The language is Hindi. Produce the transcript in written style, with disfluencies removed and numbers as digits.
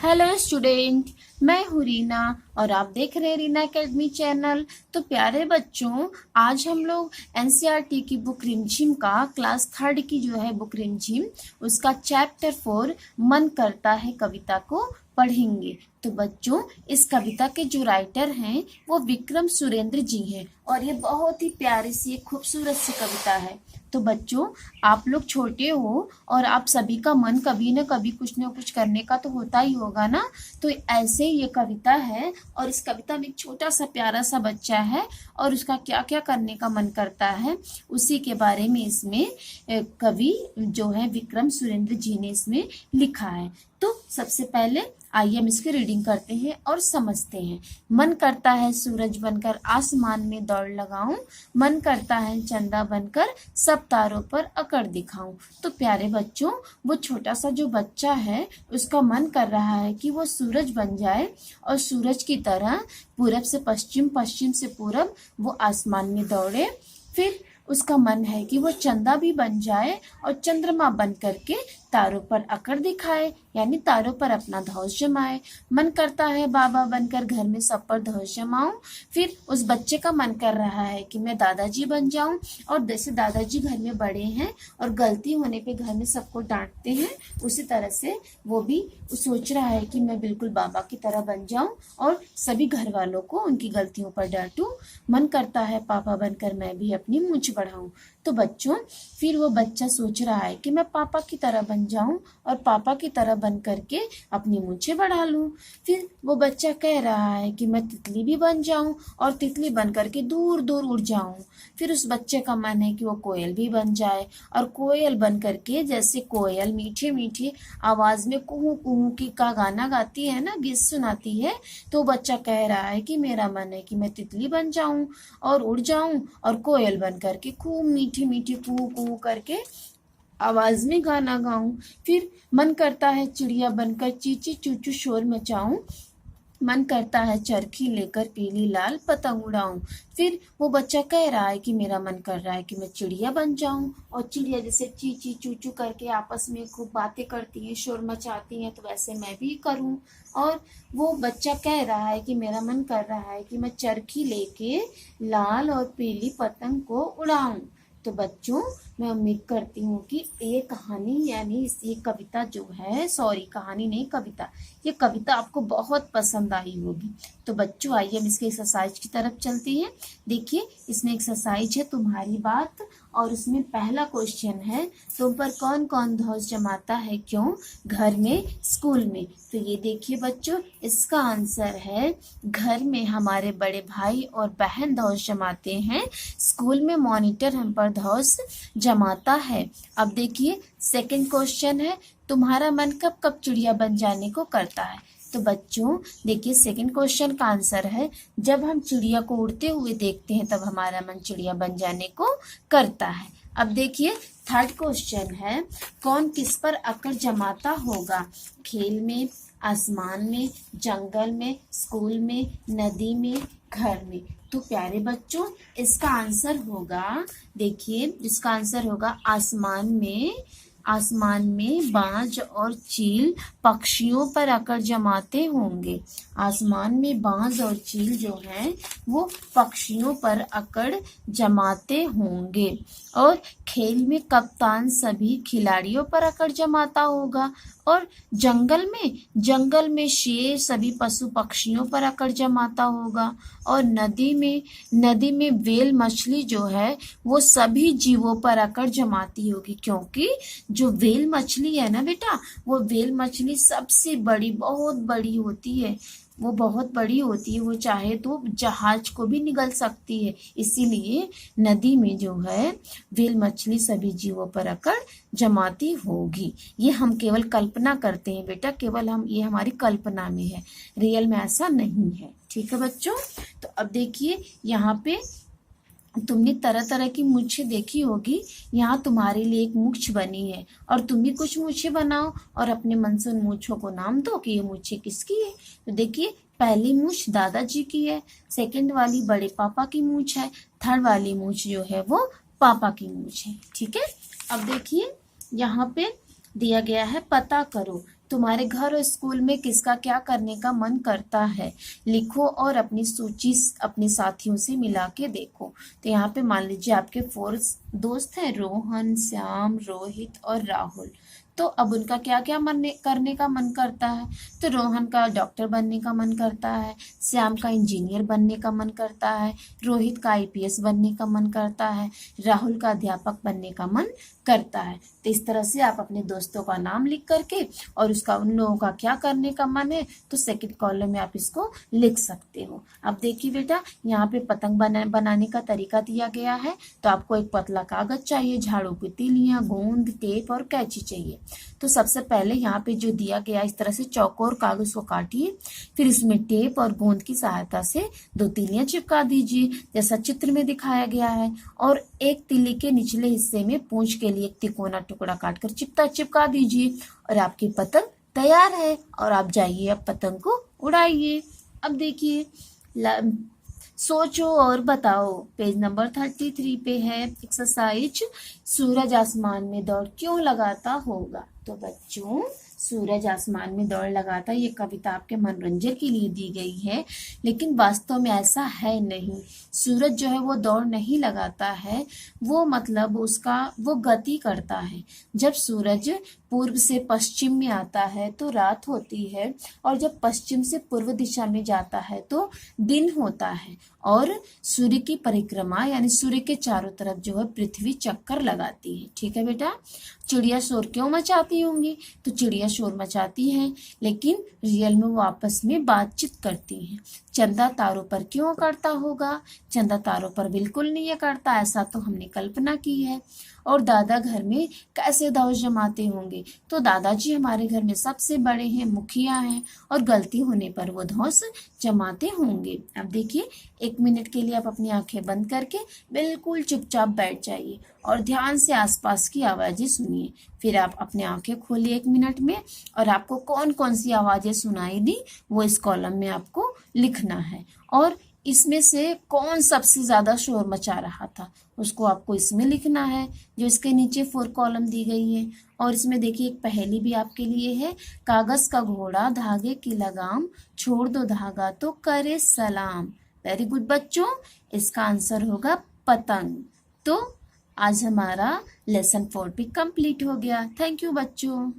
हेलो स्टूडेंट, मैं हूँ रीना और आप देख रहे हैं रीना एकेडमी चैनल। तो प्यारे बच्चों, आज हम लोग एनसीईआरटी की बुक रिमझिम का क्लास 3 की जो है बुक रिमझिम उसका चैप्टर 4 मन करता है कविता को पढ़ेंगे। तो बच्चों, इस कविता के जो राइटर हैं वो विक्रम सुरेंद्र जी हैं और ये बहुत ही प्यारी सी खूबसूरत सी कविता है। तो बच्चों, आप लोग छोटे हो और आप सभी का मन कभी न कभी कुछ न कुछ करने का तो होता ही होगा ना। तो ऐसे ये कविता है और इस कविता में एक छोटा सा प्यारा सा बच्चा है और उसका क्या क्या करने का मन करता है उसी के बारे में इसमें कवि जो है विक्रम सुरेंद्र जी ने इसमें लिखा है। तो सबसे पहले आइए हम इसकी रीडिंग करते हैं और समझते हैं। मन करता है सूरज बनकर आसमान में दौड़ लगाऊं, मन करता है चंदा बनकर सब तारों पर अकड़ दिखाऊं। तो प्यारे बच्चों, वो छोटा सा जो बच्चा है उसका मन कर रहा है कि वो सूरज बन जाए और सूरज की तरह पूरब से पश्चिम, पश्चिम से पूरब वो आसमान में दौड़े। फिर उसका मन है कि वो चंदा भी बन जाए और चंद्रमा बन करके तारों पर अकड़ दिखाए, यानी तारों पर अपना ध्वज जमाए। मन करता है बाबा बनकर घर में सब पर ध्वज जमाऊं। फिर उस बच्चे का मन कर रहा है कि मैं दादाजी बन जाऊं और जैसे दादाजी घर में बड़े हैं और गलती होने पे घर में सबको डांटते हैं, उसी तरह से वो भी सोच रहा है कि मैं बिल्कुल बाबा की तरह बन जाऊं और सभी घर वालों को उनकी गलतियों पर डांटूं। मन करता है पापा बनकर मैं भी अपनी मूंछ बढ़ाऊं। तो बच्चों, फिर वो बच्चा सोच रहा है कि मैं पापा की तरह बन जाऊं और पापा की तरह बन करके अपनी मूंछें बढ़ा लूं। फिर वो बच्चा कह रहा है कि मैं तितली भी बन जाऊं और तितली बन करके दूर दूर उड़ जाऊं। फिर उस बच्चे का मन है कि वो कोयल भी बन जाए और कोयल बन करके जैसे कोयल मीठे मीठे आवाज में कुहू कुहू की का गाना गाती है ना, गीत सुनाती है। तो बच्चा कह रहा है कि मेरा मन है कि मैं तितली बन जाऊं और उड़ जाऊं और कोयल बन करके खूब मीठी मीठी कुहू कुहू करके आवाज में गाना गाऊं। फिर मन करता है चिड़िया बनकर चींची चूचू शोर मचाऊं, मन करता है चरखी लेकर पीली लाल पतंग उड़ाऊं। फिर वो बच्चा कह रहा है कि मेरा मन कर रहा है कि मैं चिड़िया बन जाऊं और चिड़िया जैसे ची ची चू चू करके आपस में खूब बातें करती हैं, शोर मचाती हैं, तो वैसे मैं भी करूं। और वो बच्चा कह रहा है कि मेरा मन कर रहा है कि मैं चरखी लेके लाल और पीली पतंग को उड़ाऊं। तो बच्चों, मैं उम्मीद करती हूँ कि ये कहानी यानी ये कविता जो है, सॉरी कहानी नहीं कविता, ये कविता आपको बहुत पसंद आई होगी। तो बच्चों, आइए हम इसके एक्सरसाइज की तरफ चलते हैं। देखिए, इसमें एक्सरसाइज है तुम्हारी बात और इसमें पहला क्वेश्चन है, तुम पर कौन कौन ध्वज जमाता है क्यों, घर में स्कूल में। तो ये देखिए बच्चों, इसका आंसर है घर में हमारे बड़े भाई और बहन ध्वज जमाते हैं, स्कूल में मॉनिटर हम पर ध्वज जमाता है। अब देखिए सेकंड क्वेश्चन है, तुम्हारा मन कब कब चिड़िया बन जाने को करता है। तो बच्चों देखिए, सेकंड क्वेश्चन का आंसर है जब हम चिड़िया को उड़ते हुए देखते हैं तब हमारा मन चिड़िया बन जाने को करता है। अब देखिए थर्ड क्वेश्चन है, कौन किस पर अकड़ जमाता होगा, खेल में, आसमान में, जंगल में, स्कूल में, नदी में, घर में। तो प्यारे बच्चों, इसका आंसर होगा, देखिए इसका आंसर होगा आसमान में। आसमान में बाज और चील पक्षियों पर अकड़ जमाते होंगे। आसमान में बाज और चील जो हैं वो पक्षियों पर अकड़ जमाते होंगे। और खेल में कप्तान सभी खिलाड़ियों पर अकड़ जमाता होगा। और जंगल में शेर सभी पशु पक्षियों पर अकड़ जमाता होगा। और नदी में व्हेल मछली जो है वो सभी जीवों पर अकड़ जमाती होगी, क्योंकि जो व्हेल मछली है ना बेटा, वो व्हेल मछली सबसे बड़ी, बहुत बड़ी होती है, वो बहुत बड़ी होती है, वो चाहे तो जहाज को भी निगल सकती है। इसीलिए नदी में जो है व्हेल मछली सभी जीवों पर अकड़ जमाती होगी। ये हम केवल कल्पना करते हैं बेटा, केवल ये हमारी कल्पना में है, रियल में ऐसा नहीं है। ठीक है बच्चों, तो अब देखिए यहाँ पे तुमने तरह तरह की मूछें देखी होगी। यहाँ तुम्हारे लिए एक मूछ बनी है और तुम भी कुछ मूछें बनाओ और अपने मन से उन मूछों को नाम दो कि ये मूछें किसकी है। तो देखिए, पहली मूछ दादाजी की है, सेकंड वाली बड़े पापा की मूछ है, थर्ड वाली मूछ जो है वो पापा की मूछ है। ठीक है, अब देखिए यहाँ पे दिया गया है पता करो। तुम्हारे घर और स्कूल में किसका क्या करने का मन करता है, लिखो और अपनी सूची अपने साथियों से मिला के देखो। तो यहाँ पे मान लीजिए आपके 4 दोस्त हैं, रोहन, श्याम, रोहित और राहुल। तो अब उनका क्या क्या करने का मन करता है। तो रोहन का डॉक्टर बनने का मन करता है, श्याम का इंजीनियर बनने का मन करता है, रोहित का आईपीएस बनने का मन करता है, राहुल का अध्यापक बनने का मन करता है। तो इस तरह से आप अपने दोस्तों का नाम लिख करके और उसका उन लोगों का क्या करने का मन है तो सेकंड कॉलम में आप इसको लिख सकते हो। अब देखिए बेटा, यहाँ पे पतंग बनाने का तरीका दिया गया है। तो आपको एक पतला कागज चाहिए, झाड़ू की तीलियां, गोंद, टेप और कैंची चाहिए। तो सबसे पहले यहाँ पे जो दिया गया इस तरह से चौकोर कागज को काटिए, फिर इसमें टेप और गोंद की सहायता से 2 तीलियां चिपका दीजिए जैसा चित्र में दिखाया गया है। और एक तीली के निचले हिस्से में पूंछ के लिए एक तिकोना टुकड़ा काटकर चिपका दीजिए और आपकी पतंग तैयार है। और आप जाइए अब पतंग को उड़ाइए। अब देखिए, सोचो और बताओ, पेज नंबर 33 पे है एक्सरसाइज, सूरज आसमान में दौड़ क्यों लगाता होगा। तो बच्चों, सूरज आसमान में दौड़ लगाता, ये कविता आपके मनोरंजन के लिए दी गई है, लेकिन वास्तव में ऐसा है नहीं। सूरज जो है वो दौड़ नहीं लगाता है, वो मतलब उसका वो गति करता है। जब सूरज पूर्व से पश्चिम में आता है तो रात होती है, और जब पश्चिम से पूर्व दिशा में जाता है तो दिन होता है। और सूर्य की परिक्रमा यानी सूर्य के चारों तरफ जो है पृथ्वी चक्कर लगाती है। ठीक है बेटा। चिड़िया शोर क्यों मचाती होंगी। तो चिड़िया शोर मचाती हैं, लेकिन रियल में वो आपस में बातचीत करती हैं। चंदा तारों पर क्यों करता होगा। चंदा तारों पर बिल्कुल नहीं करता, ऐसा तो हमने कल्पना की है। और दादा घर में कैसे धौंस जमाते होंगे। तो दादाजी हमारे घर में सबसे बड़े हैं, मुखिया हैं, और गलती होने पर वो धौंस जमाते होंगे। अब देखिए, 1 मिनट के लिए आप अपनी आंखें बंद करके बिल्कुल चुपचाप बैठ जाइए और ध्यान से आसपास की आवाजें सुनिए। फिर आप अपनी आंखें खोलिए 1 मिनट में, और आपको कौन कौन सी आवाजें सुनाई दी वो इस कॉलम में आपको लिखना है। और इसमें से कौन सबसे ज्यादा शोर मचा रहा था उसको आपको इसमें लिखना है, जो इसके नीचे 4 कॉलम दी गई है। और इसमें देखिए एक पहेली भी आपके लिए है, कागज का घोड़ा धागे की लगाम, छोड़ दो धागा तो करे सलाम। वेरी गुड बच्चों, इसका आंसर होगा पतंग। तो आज हमारा लेसन 4 भी कंप्लीट हो गया। थैंक यू बच्चों।